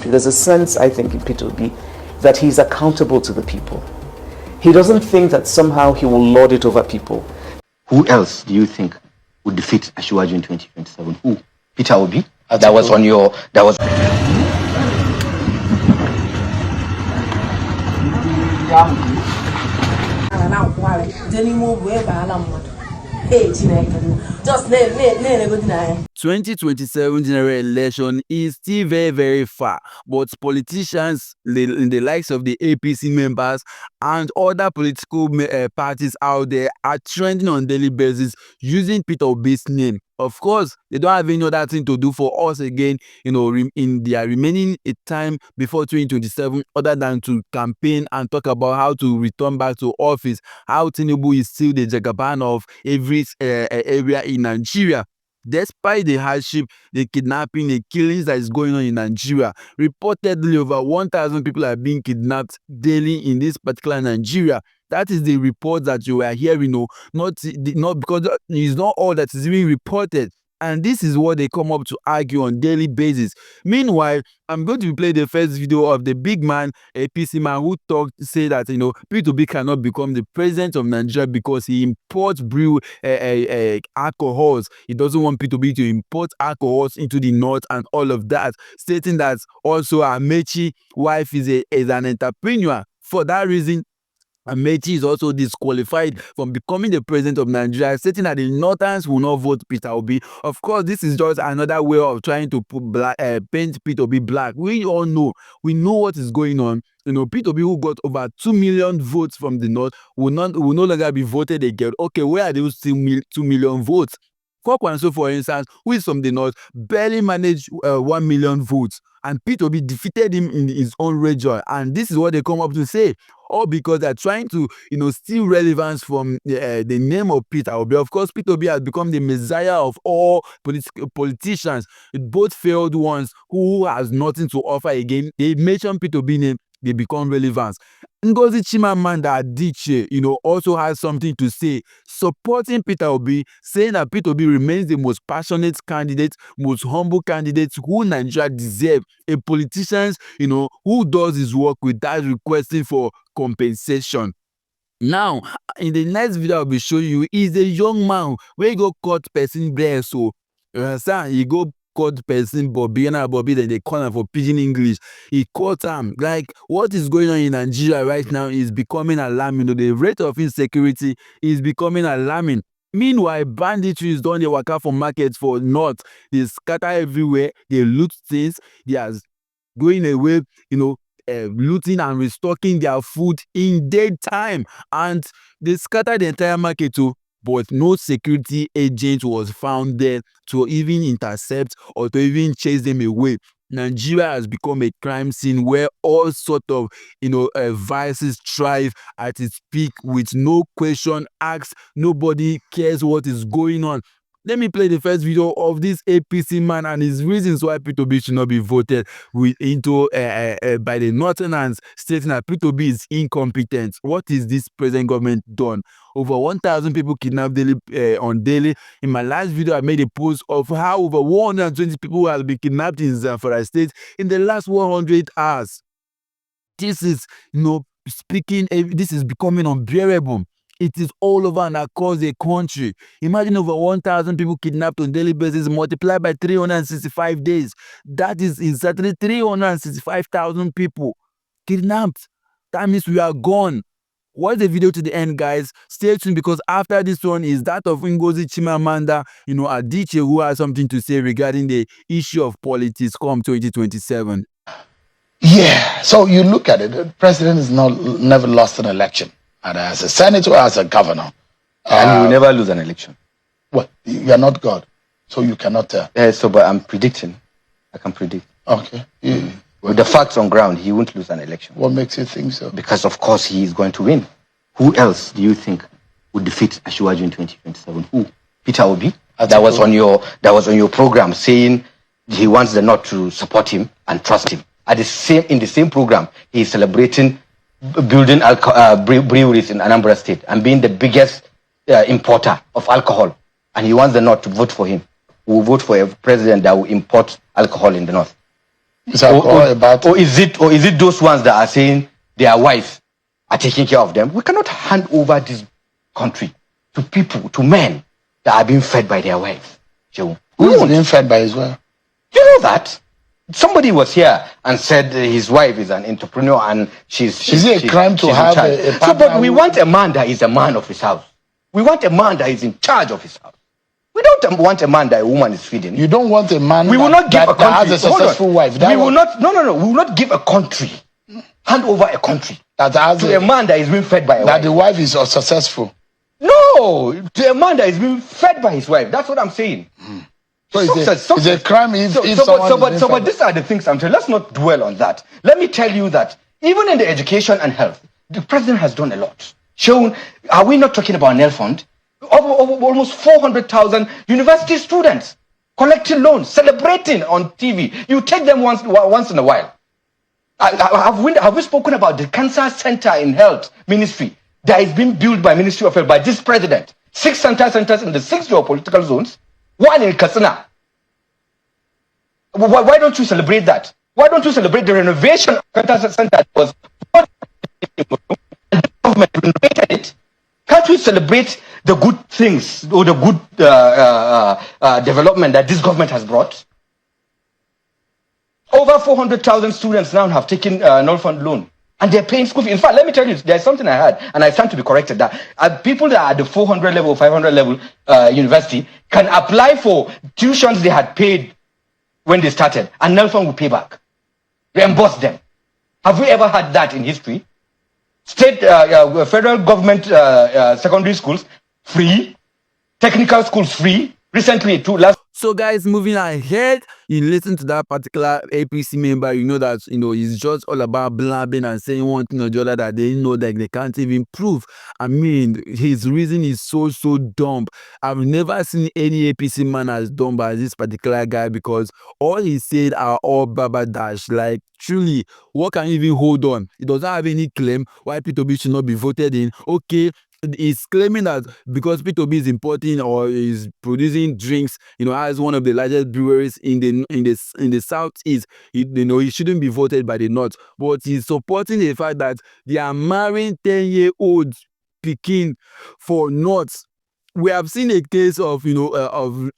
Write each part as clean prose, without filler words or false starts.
country. There's a sense, I think, in Peter Obi that he's accountable to the people. He doesn't think that somehow he will lord it over people. Who else do you think would defeat Asiwaju in 2027? Who? Peter Obi? That was on your... That was... Just 2027 general election is still very, very far, but politicians in the likes of the APC members and other political parties out there are trending on a daily basis using Peter Obi's name. Of course, they don't have any other thing to do for us again, in their remaining time before 2027, other than to campaign and talk about how to return back to office, how Tinubu is still the Jagaban of every area in Nigeria. Despite the hardship, the kidnapping, the killings that is going on in Nigeria, reportedly over 1,000 people are being kidnapped daily in this particular Nigeria. That is the report that you are hearing, not because it's not all that is being reported. And this is what they come up to argue on daily basis. Meanwhile, I'm going to play the first video of the big man, APC man, who say that, P2B cannot become the president of Nigeria because he imports alcohols. He doesn't want P2B to import alcohols into the north and all of that, stating that also Amechi's wife is an entrepreneur. For that reason, Amechi is also disqualified from becoming the president of Nigeria, stating that the Northerns will not vote Peter Obi. Of course, this is just another way of trying to paint Peter Obi black. We all know, what is going on. Peter Obi, who got over 2 million votes from the North, will no longer be voted again. Okay, where are those 2 million votes? Kwakwanso, for instance, who is from the North, barely managed 1 million votes. And Peter Obi defeated him in his own region. And this is what they come up to say. All because they're trying to, steal relevance from the name of Peter Obi. Of course, Peter Obi has become the messiah of all politicians, both failed ones who has nothing to offer again. They mention Peter Obi name, they become relevant. Ngozi Adiche, also has something to say, supporting Peter Obi, saying that Peter Obi remains the most passionate candidate, most humble candidate who Nigeria deserves. A politician, who does his work without requesting for compensation. Now, in the next video I'll be showing you is a young man where he go cut person there. So, he go cut person Bobby, then they call him for pidgin English. He caught him. Like, what is going on in Nigeria right now is becoming alarming. The rate of insecurity is becoming alarming. Meanwhile, banditry is done. They work out for markets for North. They scatter everywhere. They loot things. They are going away, looting and restocking their food in daytime, and they scattered the entire market too. But no security agent was found there to even intercept or to even chase them away. Nigeria has become a crime scene where all sort of vices thrive at its peak with no question asked. Nobody cares what is going on. Let me play the first video of this APC man and his reasons why Peter Obi should not be voted into by the Northerners, stating that Peter Obi is incompetent. What is this present government done? Over 1,000 people kidnapped on daily. In my last video, I made a post of how over 120 people have been kidnapped in Zamfara State in the last 100 hours. This is, this is becoming unbearable. It is all over and across the country. Imagine over 1,000 people kidnapped on daily basis, multiplied by 365 days. That is exactly 365,000 people kidnapped. That means we are gone. Watch the video to the end, guys. Stay tuned, because after this one is that of Ngozi Adiche, who has something to say regarding the issue of politics come 2027. Yeah, so you look at it, the president has never lost an election. And as a senator, as a governor. And you will never lose an election. Well, you are not God, so you cannot tell. But I'm predicting. I can predict. Okay. With the facts on ground, he won't lose an election. What makes you think so? Because, of course, he is going to win. Who else do you think would defeat Asiwaju in 2027? Who? Peter Obi? That was on your program, saying he wants the North to support him and trust him. In the same program, he is celebrating building breweries in Anambra State and being the biggest importer of alcohol. And he wants the North to vote for him. We will vote for a president that will import alcohol in the North. Or is it those ones that are saying their wives are taking care of them? We cannot hand over this country to people, to men that are being fed by their wives. Who is being fed by his wife? You know that? Somebody was here and said his wife is an entrepreneur and Is it a crime to have a partner? So, but we want a man that is a man of his house. We want a man that is in charge of his house. We don't want a man that a woman is feeding. You don't want a man we will not give a country, that has a successful wife. We will not give a country, hand over a country that has to a man that is being fed by a wife. That the wife is successful. No, to a man that is being fed by his wife. That's what I'm saying. So it's a crime if but these are the things I'm saying. Let's not dwell on that. Let me tell you that even in the education and health, the president has done a lot. Are we not talking about Nel Fund? Almost 400,000 university students collecting loans, celebrating on TV. You take them once in a while. Have we spoken about the cancer center in health ministry that is being built by Ministry of Health by this president? 6 centers in the 6 geopolitical zones, 1 in Katsina. Why don't you celebrate that? Why don't you celebrate the renovation of cancer center that was the government renovated it? Can't we celebrate the good things or the good development that this government has brought? Over 400,000 students now have taken Nel Fund loan. And they're paying school fees. In fact, let me tell you, there's something I heard, and I stand to be corrected, that people that are at the 400 level, 500 level university can apply for tuitions they had paid when they started, and Nel Fund will pay back, reimburse them. Have we ever had that in history? State, federal government secondary schools, free. Technical schools, free. Recently, So guys, moving ahead, you listen to that particular APC member, you know that, he's just all about blabbing and saying one thing or the other that they know that they can't even prove. I mean, his reason is so dumb. I've never seen any APC man as dumb as this particular guy, because all he said are all baba dash. Like, truly, what can you even hold on? He doesn't have any claim why P2B should not be voted in. Okay, he's claiming that because P2B is importing or is producing drinks, as one of the largest breweries in the southeast, he shouldn't be voted by the north. But he's supporting the fact that they are marrying 10-year-old Peking for north. We have seen a case of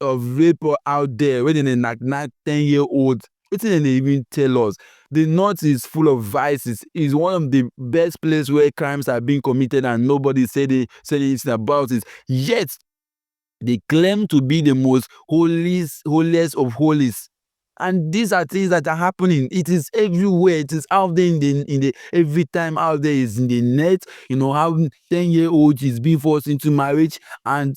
of rape out there where they knock 10-year-old. What did they even tell us? The north is full of vices. It's one of the best places where crimes are being committed and nobody said anything about it. Yet they claim to be the most holiest of holies. And these are things that are happening. It is everywhere. It is out there in the every time out there is in the net. How 10-year-old is being forced into marriage, and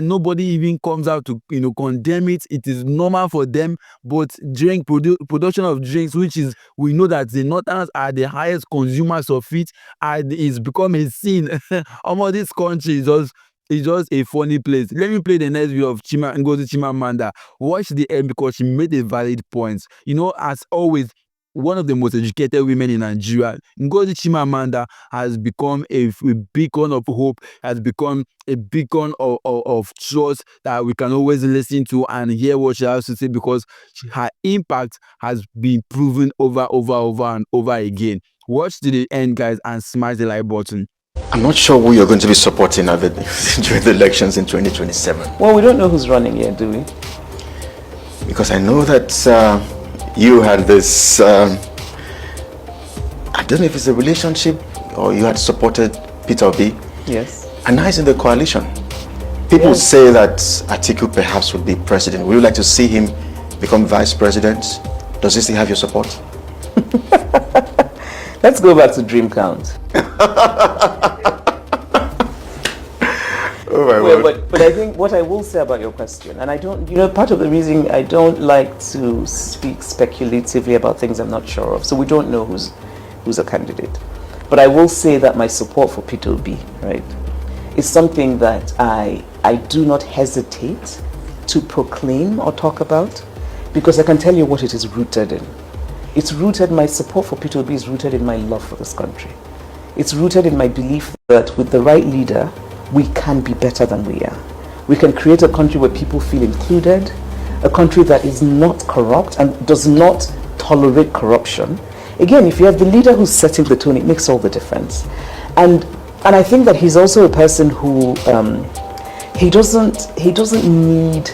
nobody even comes out to condemn it. It is normal for them. But production of drinks, which is, we know that the Northerners are the highest consumers of it, and it's become a sin. Almost this country is just a funny place. Let me play the next video of Ngozi Chimamanda. Watch the end because she made a valid point. As always, one of the most educated women in Nigeria, Ngozi Chimamanda has become a beacon of hope, has become a beacon of trust that we can always listen to and hear what she has to say, because her impact has been proven over and over again. Watch to the end, guys, and smash the like button. I'm not sure who you're going to be supporting during the elections in 2027. Well, we don't know who's running yet, do we? Because I know that you had this, I don't know if it's a relationship or you had supported Peter Obi. Yes. And now he's in the coalition. People say that Atiku perhaps would be president. Would you like to see him become vice president? Does he still have your support? Let's go back to dream count. Oh my word. But I think what I will say about your question, and I don't, part of the reason I don't like to speak speculatively about things I'm not sure of, so we don't know who's a candidate. But I will say that my support for Peter Obi, right, is something that I do not hesitate to proclaim or talk about, because I can tell you what it is rooted in. My support for Peter Obi is rooted in my love for this country. It's rooted in my belief that with the right leader, we can be better than we are. We can create a country where people feel included, a country that is not corrupt and does not tolerate corruption. Again, if you have the leader who's setting the tone, it makes all the difference. And I think that he's also a person who he doesn't need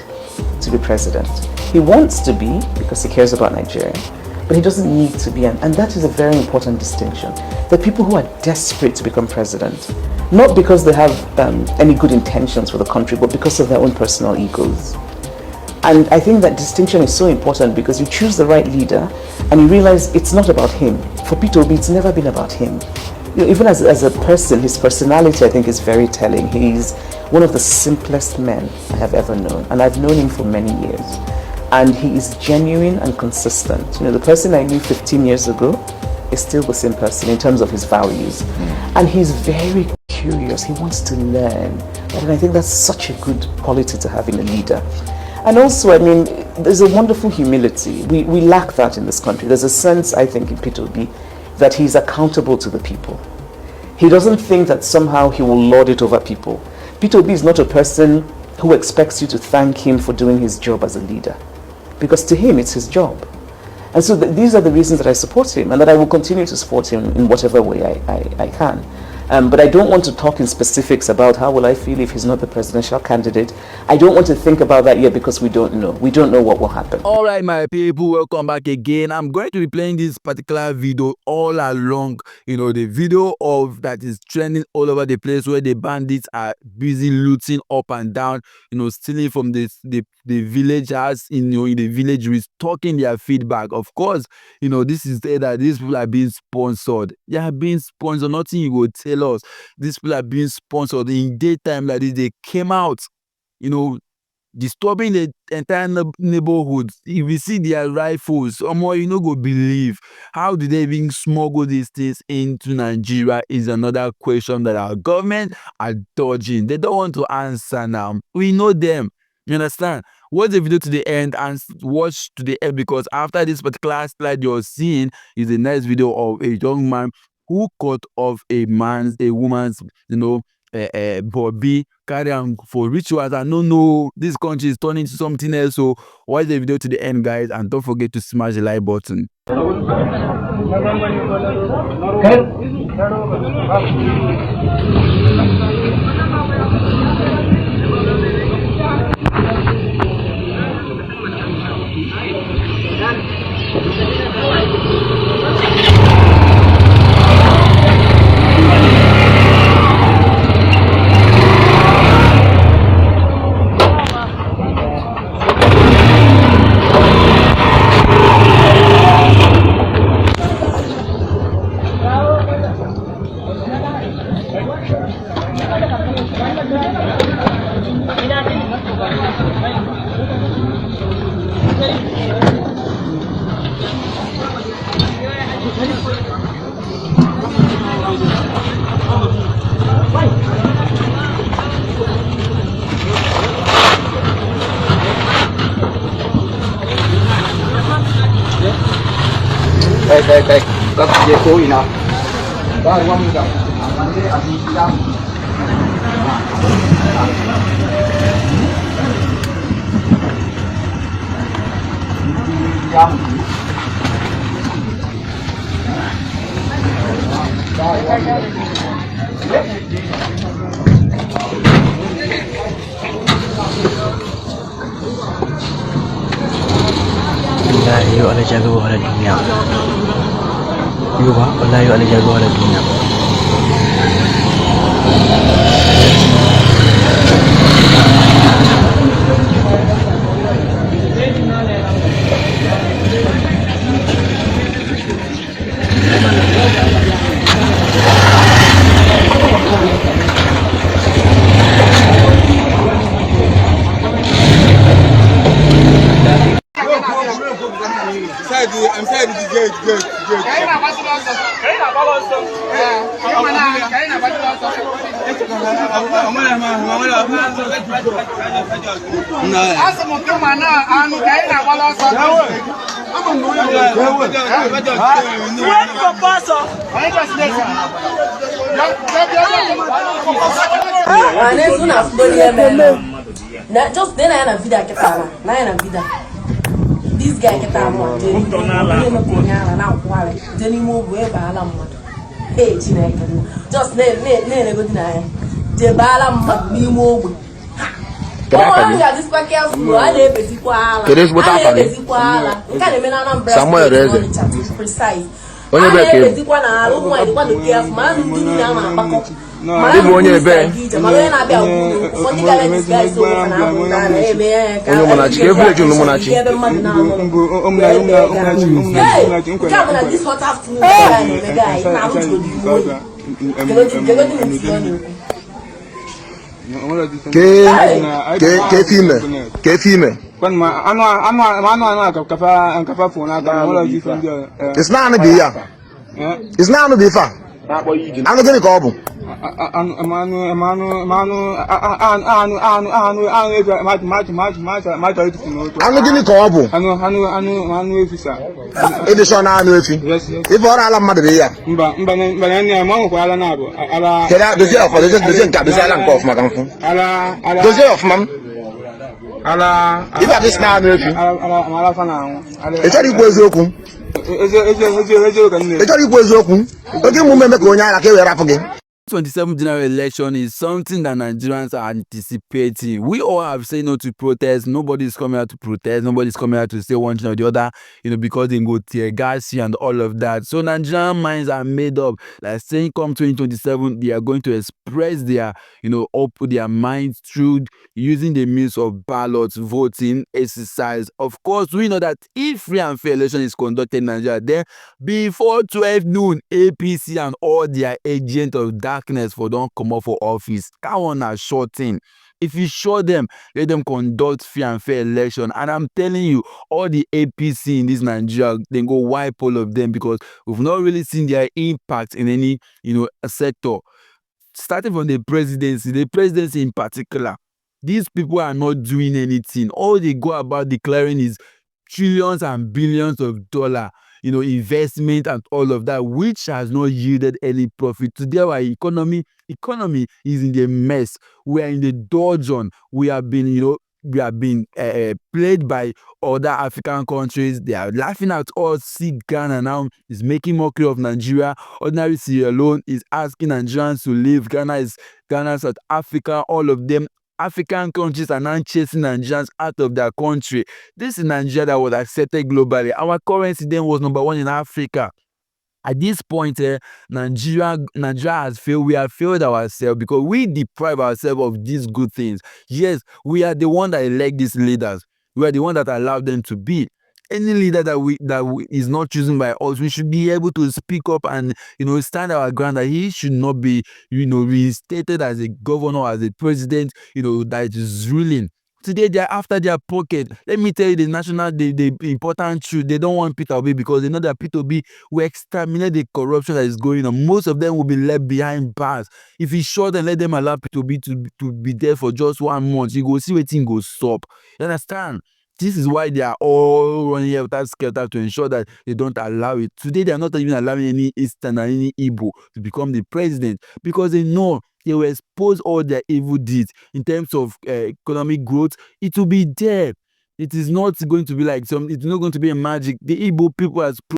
to be president. He wants to be because he cares about Nigeria, but he doesn't need to be, and that is a very important distinction. There are people who are desperate to become president, not because they have any good intentions for the country, but because of their own personal egos. And I think that distinction is so important, because you choose the right leader and you realize it's not about him. For Peter Obi, it's never been about him. You know, even as a person, his personality, I think, is very telling. He's one of the simplest men I have ever known, and I've known him for many years. And he is genuine and consistent. You know, the person I knew 15 years ago is still the same person in terms of his values. And he's very curious. He wants to learn. And I think that's such a good quality to have in a leader. And also, I mean, there's a wonderful humility. We lack that in this country. There's a sense, I think, in Peter Obi that he's accountable to the people. He doesn't think that somehow he will lord it over people. Peter Obi is not a person who expects you to thank him for doing his job as a leader, because to him it's his job. And so these are the reasons that I support him, and that I will continue to support him in whatever way I can. But I don't want to talk in specifics about how will I feel if he's not the presidential candidate. I don't want to think about that yet, because we don't know. We don't know what will happen. All right, my people, welcome back again. I'm going to be playing this particular video all along. You know, the video of that is trending all over the place, where the bandits are busy looting up and down, you know, stealing from the villagers in the village, restocking their feedback. Of course, you know, this is that these people are being sponsored. They are being sponsored. Nothing you would tell us. These people are being sponsored. In daytime like this, they came out, you know, disturbing the entire neighborhood. If you see their rifles, you know, go believe. How did they even smuggle these things into Nigeria is another question that our government are dodging. They don't want to answer now. We know them. You understand? Watch the video to the end and watch to the end, because after this particular slide you're seeing is a nice video of a young man who cut off a woman's, you know, bobby, carry on for rituals. I don't know, this country is turning into something else. So watch the video to the end, guys, and don't forget to smash the like button. Đây, các dây cố gì nào? Đó là quan trọng. Yuk ala jaga wala dunia. Yuk Allah yuk ala jaga wala dunia. I'm sorry, good. Just then I am vida que para. Na vida. this guy get out of just precise. It's not gonna be yeah. It's not gonna be fun. I'm not gonna go. It is on our new thing. If all I'm mad here. If I just now, it's already was open. It's already was open. Okay, moment going on, I can't wrap again. 27th general election is something that Nigerians are anticipating. We all have said no to protest. Nobody's coming out to protest. Nobody's coming out to say one thing or the other, because they go tear gas and all of that. So Nigerian minds are made up. Like saying come 2027, they are going to express their, open their minds through using the means of ballots, voting, exercise. Of course, we know that if free and fair election is conducted in Nigeria, then before 12 noon, APC and all their agents of darkness for don't come up for office. That one a short thing. If you show them, let them conduct free and fair election. And I'm telling you, all the APC in this Nigeria, they go wipe all of them because we've not really seen their impact in any, sector. Starting from the presidency in particular, these people are not doing anything. All they go about declaring is trillions and billions of dollars, investment and all of that, which has not yielded any profit. Today, our economy is in the mess. We are in the doldrum. We have been, played by other African countries. They are laughing at us. See, Ghana now is making mockery of Nigeria. Ordinary Sierra Leone is asking Nigerians to leave. Ghana, South Africa, all of them. African countries are now chasing Nigerians out of their country. This is Nigeria that was accepted globally. Our currency then was #1 in Africa. At this point, Nigeria has failed. We have failed ourselves because we deprive ourselves of these good things. Yes, we are the one that elect these leaders. We are the one that allow them to be. Any leader that is not chosen by us, we should be able to speak up and stand our ground that he should not be reinstated as a governor, as a president, that is ruling. Today they are after their pocket. Let me tell you the important truth. They don't want Peter Obi because they know that Peter Obi will exterminate the corruption that is going on. Most of them will be left behind bars. If he short and let them allow Peter Obi to be there for just 1 month, you go see where things go stop. You understand? This is why they are all running helter skelter to ensure that they don't allow it. Today, they are not even allowing any Eastern or any Igbo to become the president because they know they will expose all their evil deeds in terms of economic growth. It will be there. It is not going to be like it's not going to be a magic. The Igbo people has